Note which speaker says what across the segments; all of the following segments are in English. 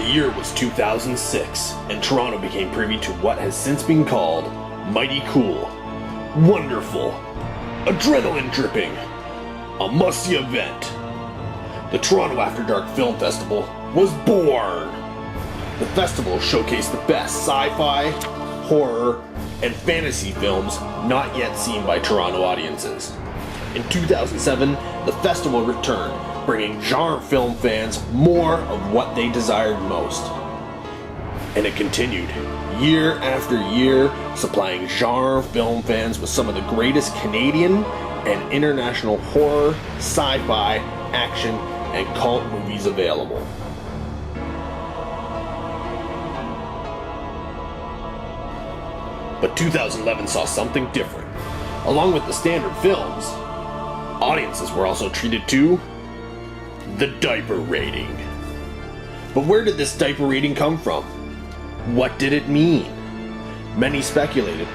Speaker 1: The year was 2006, and Toronto became privy to what has since been called mighty cool, wonderful, adrenaline dripping, a must-see event. The Toronto After Dark Film Festival was born. The festival showcased the best sci-fi, horror, and fantasy films not yet seen by Toronto audiences. In 2007, the festival returned, bringing genre film fans more of what they desired most. And it continued, year after year, supplying genre film fans with some of the greatest Canadian and international horror, sci-fi, action, and cult movies available. But 2011 saw something different. Along with the standard films, audiences were also treated to the diaper rating. But where did this diaper rating come from? What did it mean? Many speculated,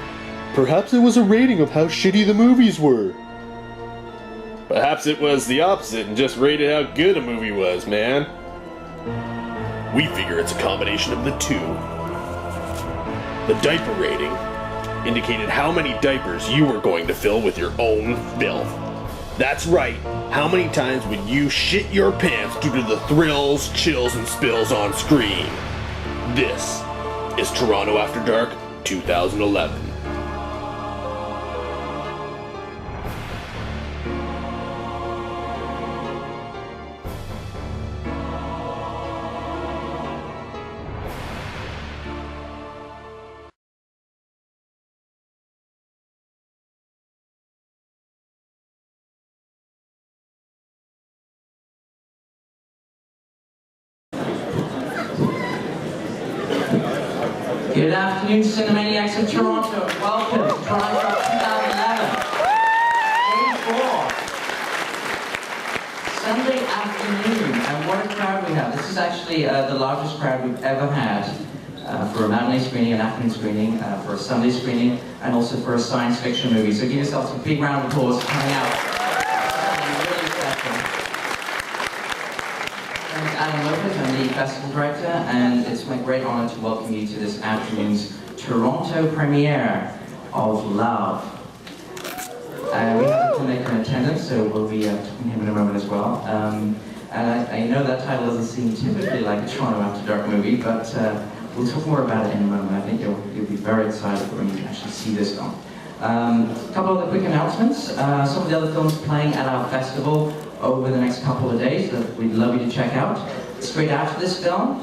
Speaker 1: perhaps it was a rating of how shitty the movies were. Perhaps it was the opposite and just rated how good a movie was, man. We figure it's a combination of the two. The diaper rating indicated how many diapers you were going to fill with your own filth. That's right, how many times would you shit your pants due to the thrills, chills, and spills on screen? This is Toronto After Dark 2011.
Speaker 2: Good afternoon, Cinemaniacs of Toronto. Welcome to Toronto 2011. Day 4. Sunday afternoon, and what a crowd we have. This is actually the largest crowd we've ever had for a matinee screening, an afternoon screening, for a Sunday screening, and also for a science fiction movie. So give yourselves a big round of applause for coming out. Really special. Adam Lopez, I'm the festival director, and it's my great honor to welcome you to this afternoon's Toronto premiere of Love. We have a filmmaker in attendance, so we'll be talking to him in a moment as well. And I know that title doesn't seem typically like a Toronto After Dark movie, but we'll talk more about it in a moment. I think you'll be very excited when you actually see this film. A couple other quick announcements. Some of the other films playing at our festival over the next couple of days that we'd love you to check out. Straight after this film,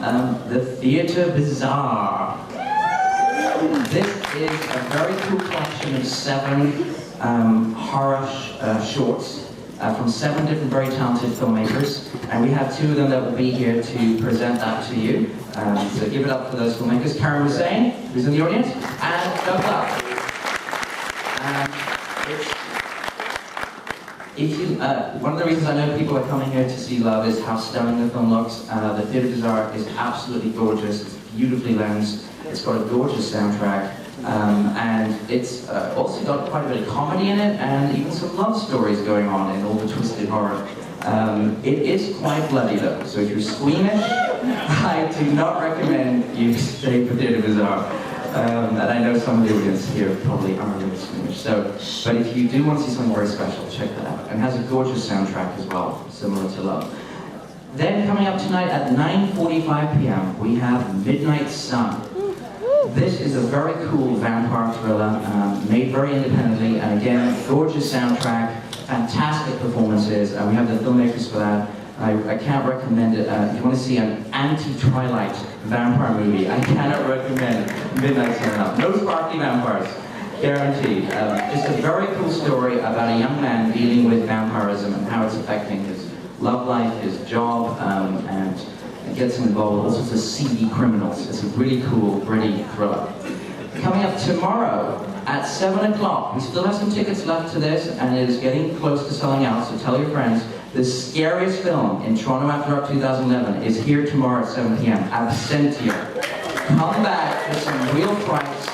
Speaker 2: The Theatre Bazaar. This is a very cool collection of 7 horror shorts from 7 different very talented filmmakers, and we have 2 of them that will be here to present that to you. So give it up for those filmmakers. Karen Hussein, who's in the audience, and Doug Love. One of the reasons I know people are coming here to see Love is how stunning the film looks. The Theatre Bazaar is absolutely gorgeous. It's beautifully lensed. It's got a gorgeous soundtrack. And it's also got quite a bit of comedy in it, and even some love stories going on in all the twisted horror. It is quite bloody though, so if you're squeamish, I do not recommend you stay for Theatre Bazaar. And I know some of the audience here probably are a little squeamish. But if you do want to see something very special, check that out. And it has a gorgeous soundtrack as well, similar to Love. Then coming up tonight at 9:45 p.m. we have Midnight Sun. This is a very cool vampire thriller, made very independently, and again, gorgeous soundtrack, fantastic performances, and we have the filmmakers for that. I can't recommend it. If you want to see an anti-Twilight vampire movie, I cannot recommend Midnight Sun enough. No sparkly vampires, guaranteed. Just a very cool story about a young man dealing with vampirism and how it's affecting his love life, his job, and it gets him involved with all sorts of seedy criminals. It's a really cool, gritty thriller. Coming up tomorrow at 7 o'clock, we still have some tickets left to this, and it is getting close to selling out, so tell your friends. The scariest film in Toronto After Dark 2011 is here tomorrow at 7 p.m. Absentia. Come back with some real frights.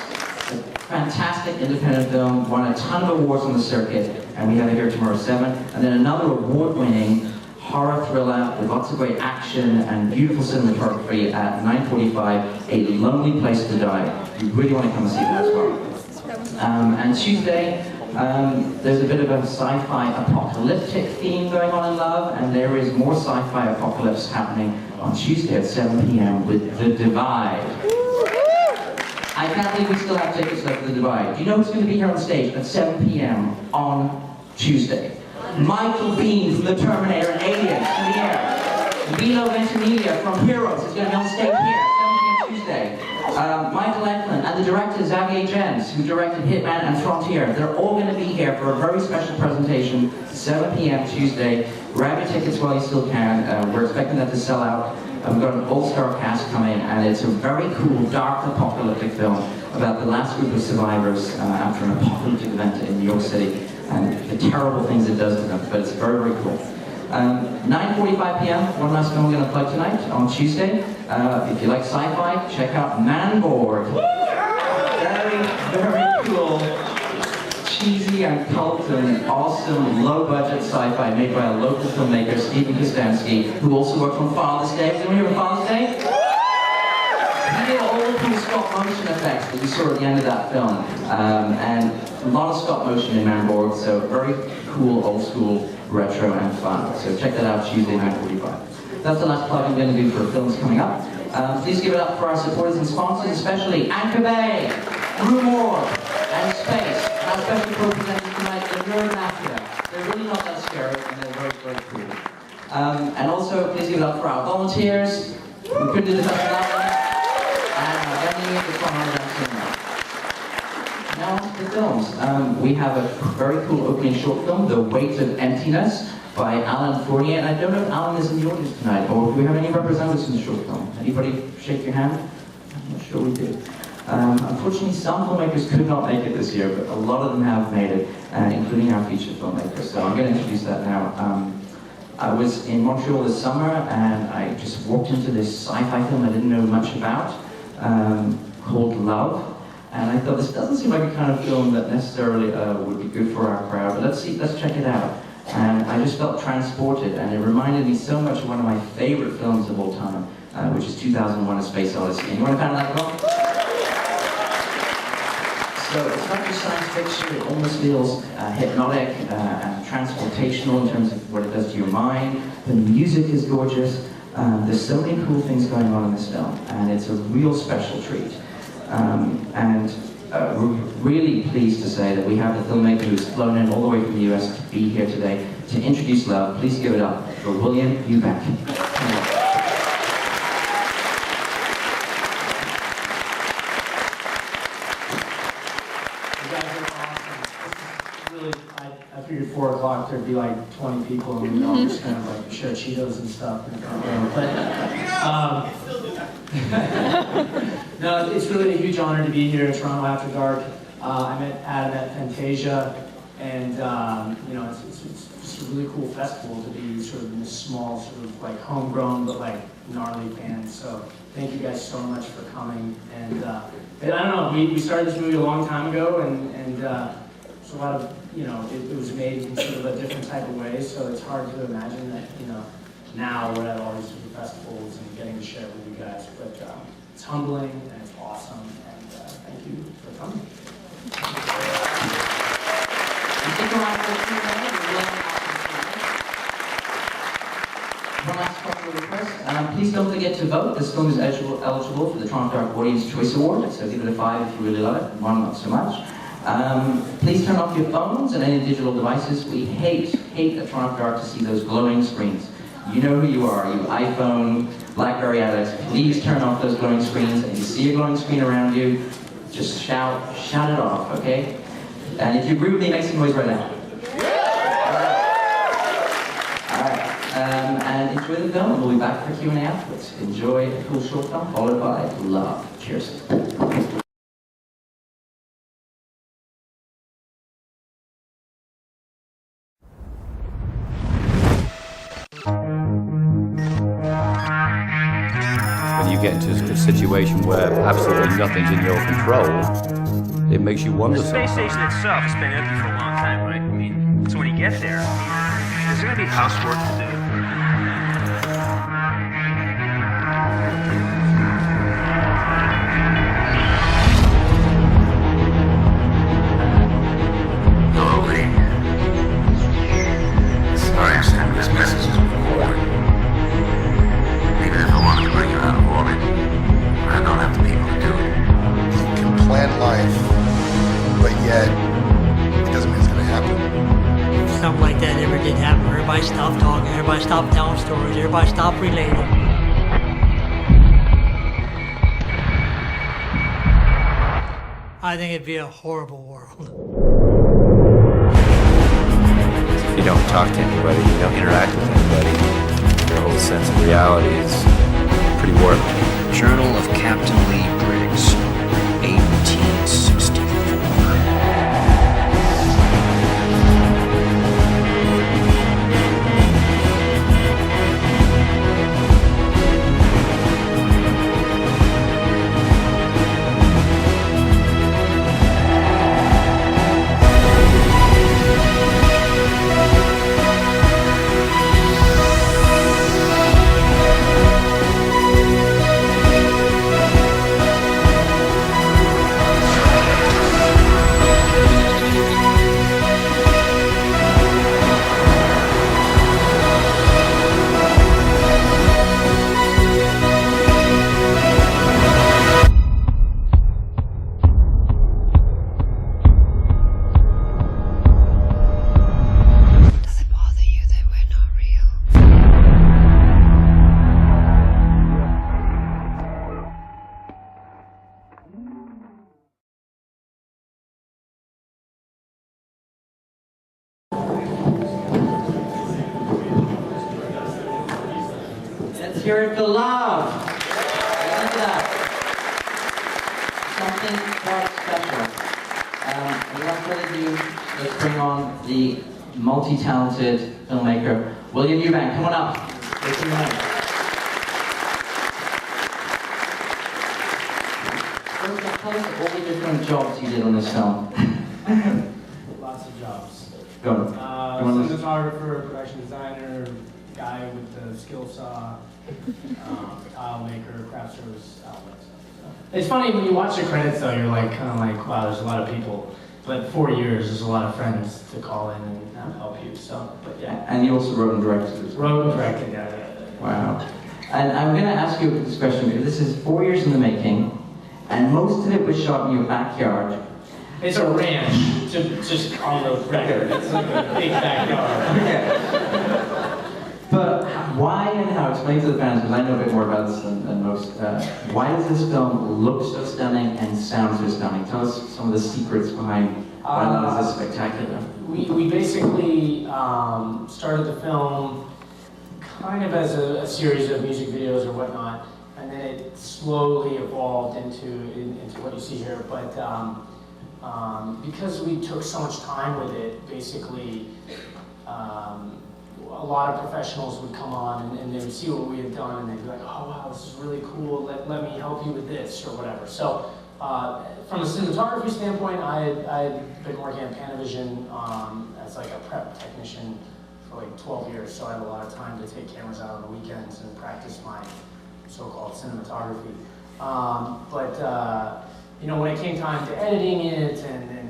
Speaker 2: It's a fantastic independent film, won a ton of awards on the circuit, and we have it here tomorrow at 7. And then another award-winning horror thriller with lots of great action and beautiful cinematography at 9:45, A Lonely Place to Die. You really want to come and see that as well. And Tuesday, there's a bit of a sci-fi apocalyptic theme going on in Love, and there is more sci-fi apocalypse happening on Tuesday at 7 p.m. with The Divide. I can't believe we still have tickets left for The Divide. Do you know who's going to be here on stage at 7 p.m. on Tuesday? Michael Biehn from The Terminator and Aliens in the air. Milo Ventimiglia from Heroes is going to be on stage here, 7 p.m. Tuesday. Michael Eklund and the director Xavier Gens, who directed Hitman and Frontier. They're all going to be here for a very special presentation, 7 p.m. Tuesday. Grab your tickets while you still can. We're expecting that to sell out. We've got an all-star cast coming, and it's a very cool, dark, apocalyptic film about the last group of survivors after an apocalyptic event in New York City, and the terrible things it does to them, but it's very, very cool. 9:45 p.m., one last film I'm going to plug tonight, on Tuesday. If you like sci-fi, check out Manboard. Very, very cool, cheesy and cult and awesome, low-budget sci-fi made by a local filmmaker, Stephen Kostansky, who also worked on Father's Day. Has anyone here on Father's Day? He did all the cool stop motion effects that we saw at the end of that film. And a lot of stop motion in Manboard, so very cool, old school, retro and fun. So check that out Tuesday, 9:45. That's the last plug I'm going to do for films coming up. Please give it up for our supporters and sponsors, especially Anchor Bay, Rumor, and Space. Our special co-presenters tonight, the Nerd Mafia. They're really not that scary, and they're very, very cool. And also, please give it up for our volunteers. We couldn't do this without them. And our venue, the Conrad Cinema. Now on to the films. We have a very cool opening short film, The Weight of Emptiness, by Alan Fournier. And I don't know if Alan is in the audience tonight, or do we have any representatives from the short film? Anybody shake your hand? I'm not sure we do. Unfortunately, some filmmakers could not make it this year, but a lot of them have made it, including our feature filmmakers. So I'm going to introduce that now. I was in Montreal this summer, and I just walked into this sci-fi film I didn't know much about, called Love. And I thought, this doesn't seem like a kind of film that necessarily would be good for our crowd, but let's check it out. And I just felt transported, and it reminded me so much of one of my favorite films of all time, which is 2001: A Space Odyssey. Anyone a fan of that film? So it's not just science fiction, it almost feels hypnotic and transportational in terms of what it does to your mind. The music is gorgeous. There's so many cool things going on in this film, and it's a real special treat. We're really pleased to say that we have a filmmaker who's flown in all the way from the US to be here today to introduce Love. Please give it up for William Eubank.
Speaker 3: I figured 4 o'clock there'd be like 20 people and we'd all just kind of like share Cheetos and stuff. No, it's really a huge honor to be here in Toronto After Dark. I met Adam at Fantasia, and you know, it's just a really cool festival to be sort of in this small, sort of like homegrown but like gnarly band. So thank you guys so much for coming. And I don't know, we started this movie a long time ago, and there's a lot of, you know, it was made in sort of a different type of way. So it's hard to imagine that, you know, now we're at all these different festivals and getting to share it with you guys. But it's humbling and it's awesome, and thank you for coming. One last couple of requests. Please don't forget to vote. This film is eligible for the Toronto Dark Audience Choice Award, so give it a 5 if you really love it, 1 not so much. Please turn off your phones and any digital devices. We hate at Toronto Dark to see those glowing screens. You know who you are, you iPhone, BlackBerry addicts. Please turn off those glowing screens, and you see a glowing screen around you, just shout it off, okay? And if you agree with me, make some noise right now. Alright, and enjoy the film. We'll be back for Q&A afterwards. Enjoy a cool short film, followed by Love. Cheers.
Speaker 4: Get into a situation where absolutely nothing's in your control, it makes you wonder.
Speaker 5: The space station itself has been empty for a long time, right? I mean, so when you get there, there's going to be housework to do. I think it'd be a horrible world.
Speaker 4: You don't talk to anybody, you don't interact with anybody. Your whole sense of reality is pretty warped.
Speaker 6: Journal of Captain Lee Briggs, 1864.
Speaker 2: Let's hear it for love. Look at that. Something quite special. Without further ado, let's bring on the multi-talented filmmaker, William Eubank. Come on up. Let's see you now. First off, tell us all the different jobs you did on this film.
Speaker 3: Lots of jobs.
Speaker 2: Go.
Speaker 3: Cinematographer, production designer, guy with the skill saw, tile maker, craft service outlets. It's funny when you watch the credits though, you're like kind of like, wow, there's a lot of people. But 4 years, there's a lot of friends to call in and help you. So, but yeah.
Speaker 2: And you also wrote and directed as well.
Speaker 3: Wrote and directed, yeah.
Speaker 2: Wow. And I'm going to ask you this question because this is 4 years in the making, and most of it was shot in your backyard.
Speaker 3: It's a ranch, just on the record. It's like a big backyard.
Speaker 2: Okay. But why and how? Explain to the fans, because I know a bit more about this than most. Why does this film look so stunning and sound so stunning? Tell us some of the secrets behind why that is so spectacular.
Speaker 3: We basically started the film kind of as a series of music videos or whatnot, and then it slowly evolved into what you see here. But because we took so much time with it, basically a lot of professionals would come on and they would see what we had done and they'd be like, oh wow, this is really cool, let me help you with this or whatever. So from a cinematography standpoint, I had been working at Panavision as like a prep technician for like 12 years, so I had a lot of time to take cameras out on the weekends and practice my so-called cinematography. You know, when it came time to editing it and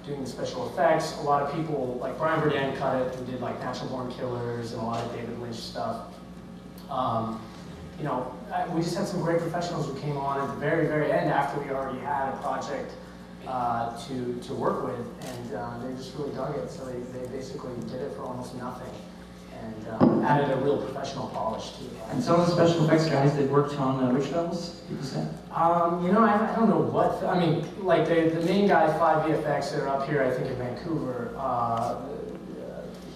Speaker 3: doing the special effects, a lot of people, like Brian Verdant cut it, who did like Natural Born Killers and a lot of David Lynch stuff. You know, we just had some great professionals who came on at the very, very end after we already had a project to work with, and they just really dug it. So they basically did it for almost nothing and added a real professional polish to it.
Speaker 2: And some of the special effects guys that worked on which films, people say?
Speaker 3: You know, I don't know what, I mean, like the main guy, 5VFX, that are up here, I think in Vancouver,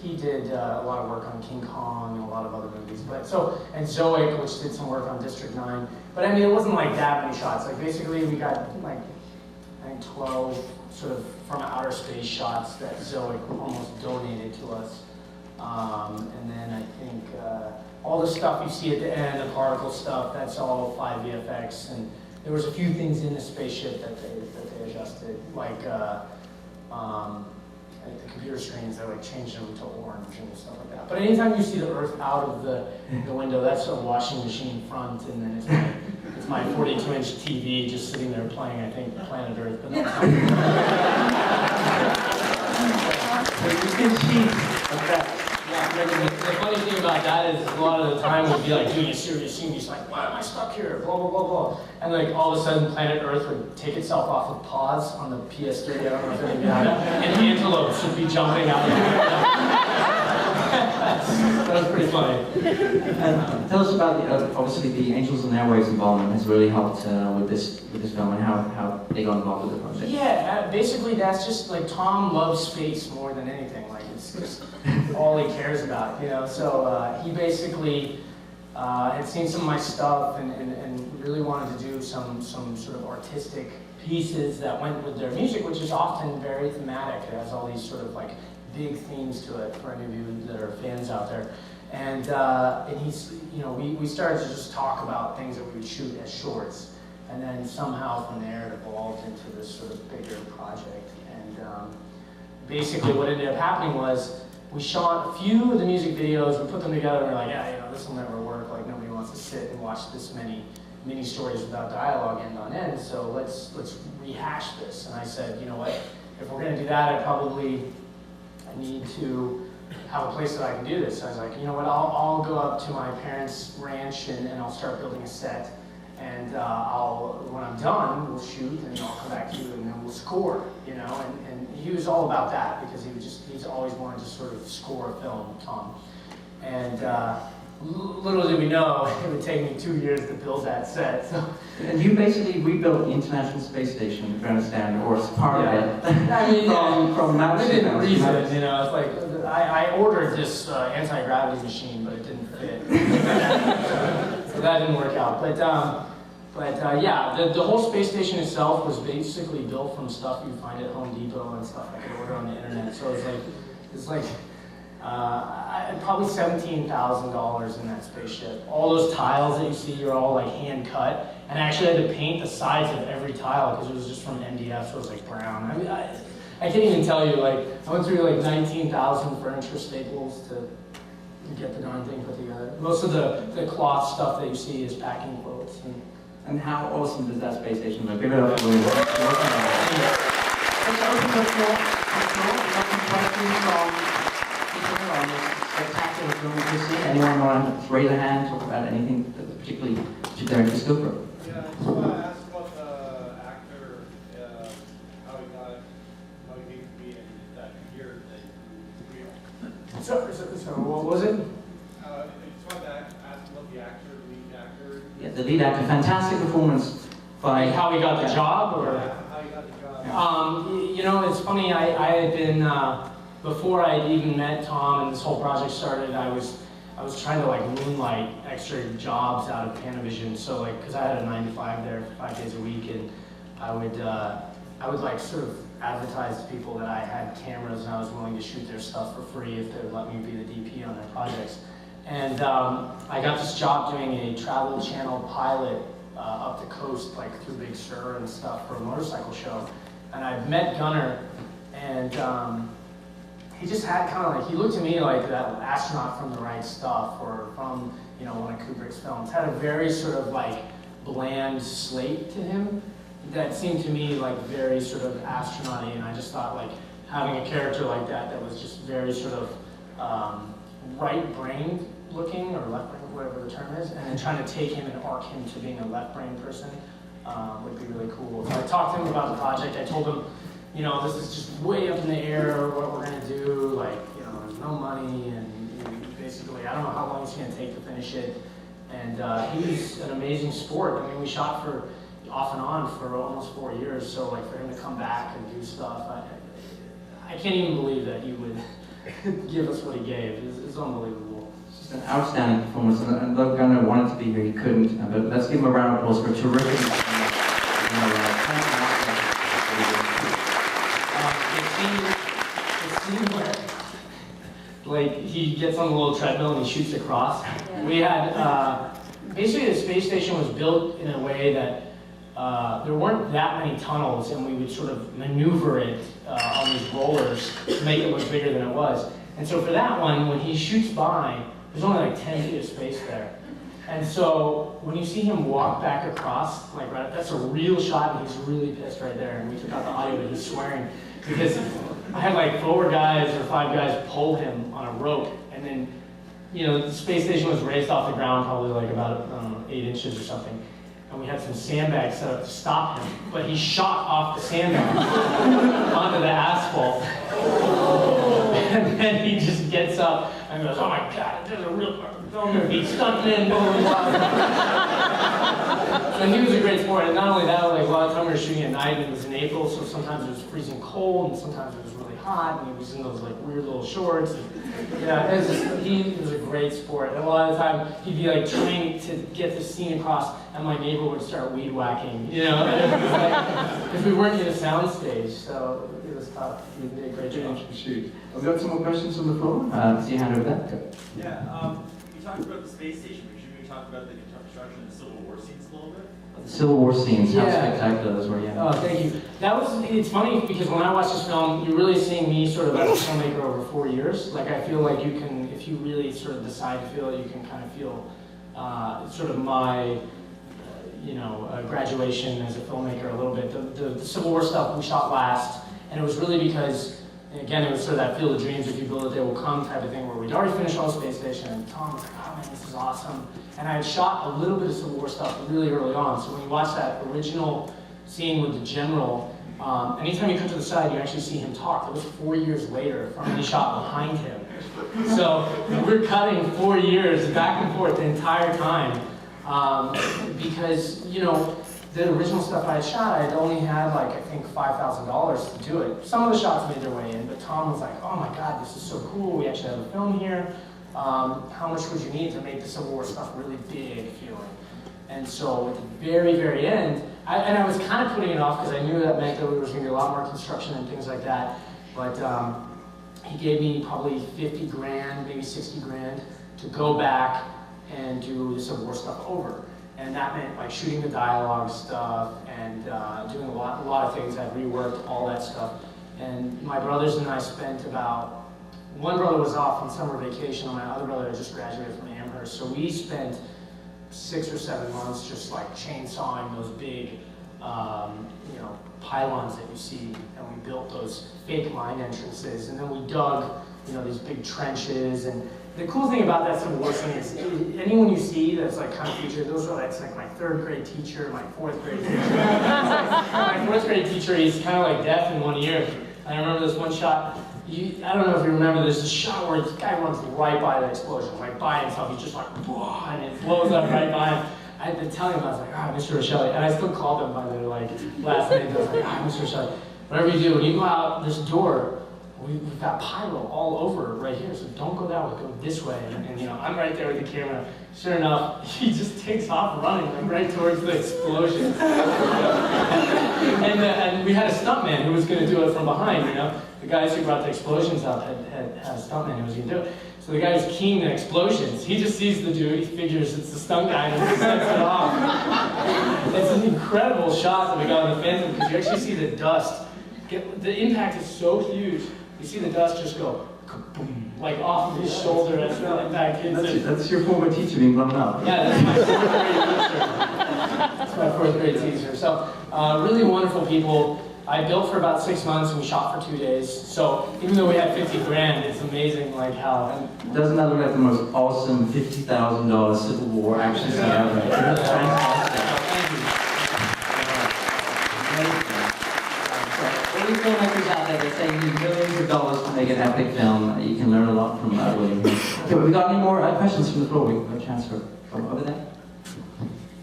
Speaker 3: he did a lot of work on King Kong and a lot of other movies. But so, and Zoic, which did some work on District 9. But I mean, it wasn't like that many shots. Like basically we got like, I think 12 sort of from outer space shots that Zoic almost donated to us. And then I think all the stuff you see at the end, the particle stuff, that's all 5VFX. And there was a few things in the spaceship that they adjusted, like the computer screens that like changed them to orange and stuff like that. But anytime you see the Earth out of the window, that's a washing machine front, and then it's my 42-inch TV just sitting there playing, I think, Planet Earth. But that's the funny thing about that is a lot of the time we'd be like doing a serious scene, just like, why am I stuck here? Blah, blah, blah, blah. And like all of a sudden Planet Earth would take itself off of pause on the PS3, I don't know if any of you have it, and antelopes would be jumping out of the That was pretty funny.
Speaker 2: And tell us about obviously the Angels and Airwaves involvement has really helped with this film and how they got involved with the project.
Speaker 3: Yeah, basically that's just like Tom loves space more than anything. Like it's just all he cares about, you know. So he basically had seen some of my stuff and really wanted to do some sort of artistic pieces that went with their music, which is often very thematic. It has all these sort of like big themes to it for any of you that are fans out there. And he's, you know, we started to just talk about things that we would shoot as shorts. And then somehow from there it evolved into this sort of bigger project. And basically what ended up happening was we shot a few of the music videos, we put them together, and we're like, yeah, you know, this will never work. Like nobody wants to sit and watch this many mini stories without dialogue end on end. So let's rehash this. And I said, you know what? If we're going to do that, I need to have a place that I can do this. So I was like, you know what? I'll go up to my parents' ranch and I'll start building a set. And when I'm done, we'll shoot, and I'll come back to you, and then we'll score, you know. And he was all about that because he's always wanted to sort of score a film, Tom. And little did we know it would take me 2 years to build that set. So.
Speaker 2: And you basically rebuilt the International Space Station, if you understand, or it's part of it.
Speaker 3: I mean,
Speaker 2: from mouse
Speaker 3: within
Speaker 2: to
Speaker 3: reason,
Speaker 2: mouse.
Speaker 3: you know. It's like I ordered this anti-gravity machine, but it didn't fit. So that didn't work out. But yeah, the whole space station itself was basically built from stuff you find at Home Depot and stuff I could order on the internet. So it's like probably $17,000 in that spaceship. All those tiles that you see are all like hand cut, and I actually had to paint the sides of every tile because it was just from MDF, so it was like brown. I mean, I can't even tell you. Like I went through like 19,000 furniture staples to get the darn thing put together. Most of the cloth stuff that you see is packing quotes.
Speaker 2: And how awesome does that space station look? Give it up for William. Let's open the floor. Some questions from people on this spectacular film we've seen. Anyone want to raise a hand, talk about anything that's particularly to their interest? Go for it.
Speaker 7: Yeah, I just want to ask about the actor, how he came to be in that year that he real.
Speaker 3: So what was it?
Speaker 7: I just wanted to ask about the actor, lead actor.
Speaker 2: Yeah, the lead actor, fantastic performance by...
Speaker 3: How he got the job, or?
Speaker 7: How he got the job.
Speaker 3: You know, it's funny, I had been, before I had even met Tom and this whole project started, I was trying to like moonlight extra jobs out of Panavision. So like, cause I had a 9 to 5 there, 5 days a week, and I would like sort of advertise to people that I had cameras and I was willing to shoot their stuff for free if they would let me be the DP on their projects. And I got this job doing a Travel Channel pilot up the coast, like through Big Sur and stuff for a motorcycle show. And I met Gunnar, and he just had kind of like, he looked at me like that astronaut from The Right Stuff, or from, you know, one of Kubrick's films. Had a very sort of like bland slate to him that seemed to me like very sort of astronaut-y, and I just thought like having a character like that was just very sort of right-brained looking, or left-brained, whatever the term is, and then trying to take him and arc him to being a left-brained person would be really cool. So I talked to him about the project. I told him, you know, this is just way up in the air, what we're gonna do, like, you know, there's no money, and basically, I don't know how long it's gonna take to finish it. And he was an amazing sport. I mean, we shot for, off and on for almost 4 years, so like for him to come back and do stuff, I can't even believe that he would give us what he gave. It's unbelievable.
Speaker 2: It's just an outstanding performance, and Doug Gunnar wanted to be here, he couldn't, but let's give him a round of applause for a terrific
Speaker 3: like he gets on the little treadmill and he shoots across. We had, basically the space station was built in a way that there weren't that many tunnels, and we would sort of maneuver it on these rollers to make it look bigger than it was. And so for that one, when he shoots by, there's only like 10 feet of space there. And so when you see him walk back across, like right, that's a real shot, and he's really pissed right there. And we took out the audio, but he's swearing because I had like 4 guys or 5 guys pull him on a rope, and then, you know, the space station was raised off the ground probably like about, I don't know, 8 inches or something. And we had some sandbags set up to stop him, but he shot off the sandbags onto the asphalt. And then he just gets up, and And he goes, oh my God, there's a real film going to be stuntman, blah, blah, blah. And he was a great sport. And not only that, like a lot of time we were shooting at night, and it was in April, so sometimes it was freezing cold, and sometimes it was really hot, and he was in those like weird little shorts. And, yeah, it was he was a great sport. And a lot of the time, he'd be like trying to get the scene across, and my neighbor would start weed whacking, you know? And it was like, because we weren't in a sound stage, so it was tough. He did a great job.
Speaker 2: Shoot. Have we got some more questions from the floor? See your hand over there. Go.
Speaker 8: Yeah, you talked about the space station. Should we talk about the construction and the Civil War scenes a little bit?
Speaker 2: The Civil War scenes, how
Speaker 3: Yeah.
Speaker 2: spectacular those were, yeah.
Speaker 3: Oh, thank you. It's funny because when I watch this film, you're really seeing me sort of as a filmmaker over 4 years. Like I feel like you can, if you really sort of decide to feel it, you can kind of feel sort of my, graduation as a filmmaker a little bit. The Civil War stuff we shot last, and it was really because, again, it was sort of that field of dreams, if you build it, they will come type of thing, where we'd already finished all the space station, and Tom was like, oh man, this is awesome. And I had shot a little bit of Civil War stuff really early on, so when you watch that original scene with the general, anytime you cut to the side, you actually see him talk. It was 4 years later from when he shot behind him. So we're cutting 4 years back and forth the entire time, because, the original stuff I had shot, I had only had like, I think $5,000 to do it. Some of the shots made their way in, but Tom was like, oh my God, this is so cool, we actually have a film here. How much would you need to make the Civil War stuff really big feeling? And so at the very, very end, I was kind of putting it off because I knew that meant that there was going to be a lot more construction and things like that, but he gave me probably 50 grand, maybe 60 grand to go back and do the Civil War stuff over. And that meant like shooting the dialogue stuff and doing a lot of things. I reworked all that stuff. And my brothers and I spent one brother was off on summer vacation, and my other brother had just graduated from Amherst. So we spent 6 or 7 months just like chainsawing those big, pylons that you see, and we built those fake mine entrances, and then we dug, these big trenches. And the cool thing about that Civil War scene is anyone you see that's like kind of featured, that's like my 3rd grade teacher, my 4th grade teacher. My 4th grade teacher, he's kind of like deaf in one ear. I remember this one shot. I don't know if you remember, there's a shot where this guy runs right by the explosion, like by himself. He's just like, whoa, and it blows up right by him. I had to tell him, I was like, Mr. Rochelle, and I still called him by their like last name. I was like, Mr. Rochelle, whatever you do, when you go out this door, we've got pyro all over right here, so don't go that way, go this way. And I'm right there with the camera. Sure enough, he just takes off running like right towards the explosion. and we had a stuntman who was going to do it from behind. The guys who brought the explosions up had a stuntman who was going to do it. So the guy was keying the explosions. He just sees the dude, he figures it's the stunt guy, and he sets it off. It's an incredible shot that we got on the Phantom, because you actually see the dust. The impact is so huge. You see the dust just go kaboom, like off of his shoulder as the impact hits it.
Speaker 2: That's your former teacher being blown up.
Speaker 3: Yeah, that's my 4th grade teacher. That's my 4th grade teacher. So, really wonderful people. I built for about 6 months and we shot for 2 days. So even though we had 50 grand, it's amazing like how.
Speaker 2: Doesn't that look like the most awesome $50,000 Civil War action scene ever? It's fantastic. All these filmmakers out there, they say you need millions of dollars to make an epic film. You can learn a lot from William. Okay, we got any more questions from the floor? We've got a chance from over there.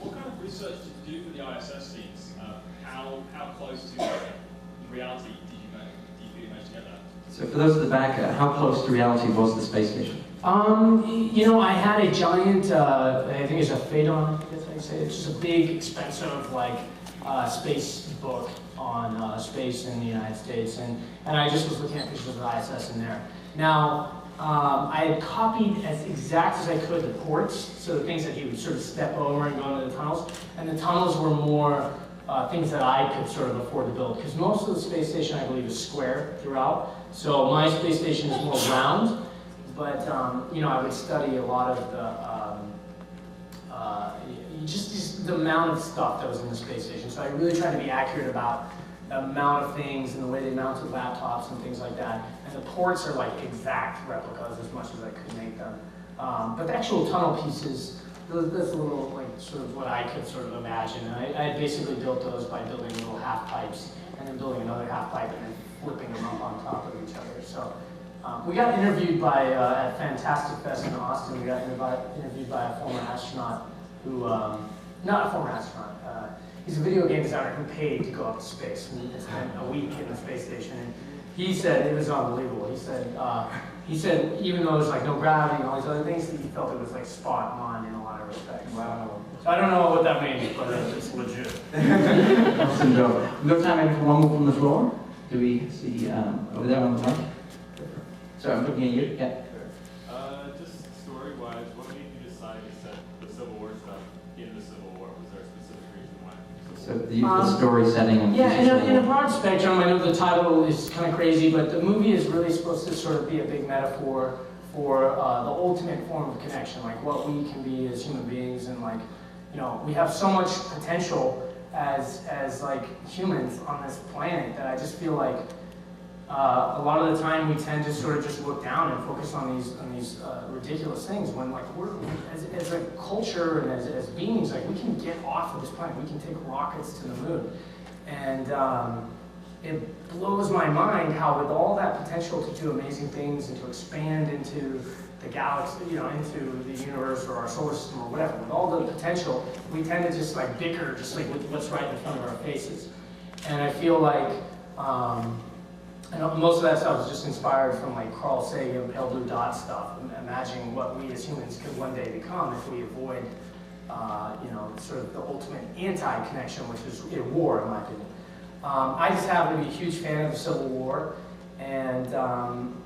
Speaker 7: What kind of research did you do for the ISS scenes? How close to reality did you manage to get that?
Speaker 2: So for those at the back, how close to reality was the space station?
Speaker 3: I had a giant, I think it's a Phaedon, I guess I say. It's just a big, expensive, space book on space in the United States. And I just was looking at pictures of the ISS in there. Now, I had copied as exact as I could the ports, so the things that he would sort of step over and go into the tunnels. And the tunnels were more things that I could sort of afford to build, because most of the space station, I believe, is square throughout. So my space station is more round, but I would study a lot of the the amount of stuff that was in the space station. So I really tried to be accurate about the amount of things and the way they mounted laptops and things like that. And the ports are like exact replicas as much as I could make them. But the actual tunnel pieces, that's a little sort of what I could sort of imagine. And I had basically built those by building little half pipes and then building another half pipe and then flipping them up on top of each other. So We got interviewed by, at Fantastic Fest in Austin, we got interviewed by a former astronaut who, not a former astronaut, he's a video game designer who paid to go up to space and spent a week in the space station. And he said it was unbelievable. He said even though there's like no gravity and all these other things, he felt it was like spot on in a lot of respects. Wow. So I don't know what that means, but it's legit.
Speaker 2: Awesome job. We've got time maybe for one more from the floor. Do we see over there on the right? Sorry, I'm looking at you. Yeah.
Speaker 8: Just story-wise, what made you decide to set the Civil War stuff in the Civil War? Was there a specific reason why?
Speaker 2: So the story setting and
Speaker 3: yeah, in a broad spectrum, I know the title is kind of crazy, but the movie is really supposed to sort of be a big metaphor for the ultimate form of connection, like what we can be as human beings, and like, you know, we have so much potential as like humans on this planet that I just feel like a lot of the time we tend to sort of just look down and focus on these ridiculous things when like we're as a culture and as beings, like we can get off of this planet, we can take rockets to the moon, and it blows my mind how with all that potential to do amazing things and to expand into the galaxy, you know, into the universe or our solar system or whatever, with all the potential, we tend to just like bicker just like with what's right in front of our faces. And I feel like I know most of that stuff is just inspired from like Carl Sagan, Pale Blue Dot stuff, imagining what we as humans could one day become if we avoid, you know, sort of the ultimate anti-connection, which is war, in my opinion. I just happen to be a huge fan of the Civil War, and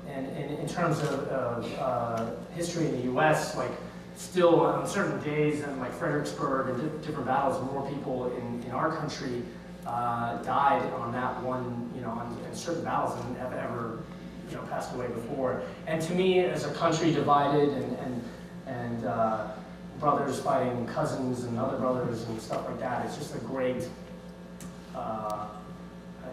Speaker 3: in terms of history in the U.S., like still on certain days, and like Fredericksburg and different battles, more people in our country died on that one, you know, on certain battles than have ever, you know, passed away before. And to me, as a country divided and brothers fighting cousins and other brothers and stuff like that, it's just a great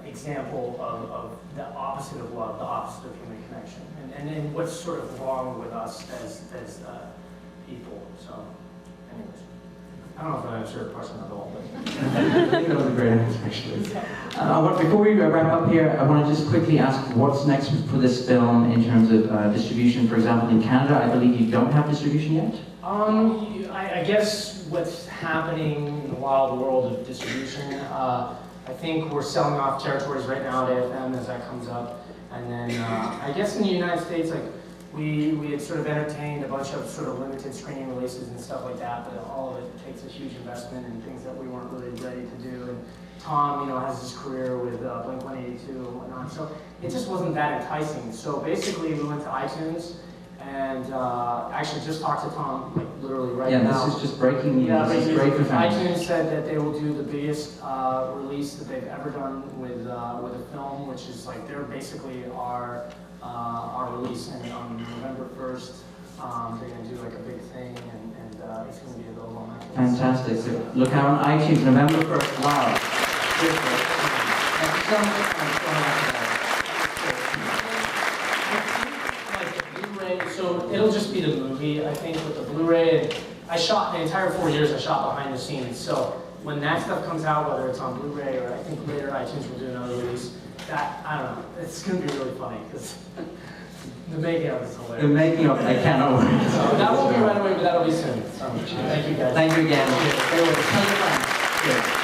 Speaker 3: example of the opposite of love, the opposite of human connection, and what's sort of wrong with us as people. So, anyways. I don't know if I answered your question at all, but
Speaker 2: I think that was a great answer, actually. Before we wrap up here, I want to just quickly ask what's next for this film in terms of distribution. For example, in Canada, I believe you don't have distribution yet?
Speaker 3: I guess what's happening in the wild world of distribution, I think we're selling off territories right now at AFM as that comes up. And then I guess in the United States, like, we had sort of entertained a bunch of sort of limited screening releases and stuff like that, but all of it takes a huge investment in things that we weren't really ready to do. And Tom, you know, has his career with Blink-182 and whatnot, so it just wasn't that enticing. So basically, we went to iTunes and actually just talked to Tom, like literally right now.
Speaker 2: Yeah, this is just breaking news.
Speaker 3: Yeah,
Speaker 2: this is great for fans.
Speaker 3: iTunes said that they will do the biggest release that they've ever done with a film, which is like they're basically our release, and on November 1st, they're going to do like a big thing, and it's going to be available on iTunes.
Speaker 2: Fantastic. So look out on iTunes, November 1st. Wow. Thank you so much for
Speaker 3: Blu-ray, so it'll just be the movie, I think, with the Blu-ray. I shot the entire 4 years. I shot behind the scenes. So when that stuff comes out, whether it's on Blu-ray or I think later iTunes will do another release, that, I don't know, it's going to be really funny because the making of is hilarious.
Speaker 2: The making of, I cannot wait.
Speaker 3: So that won't be right away, but that'll be soon. So, thank you guys.
Speaker 2: Thank you again. Cheers.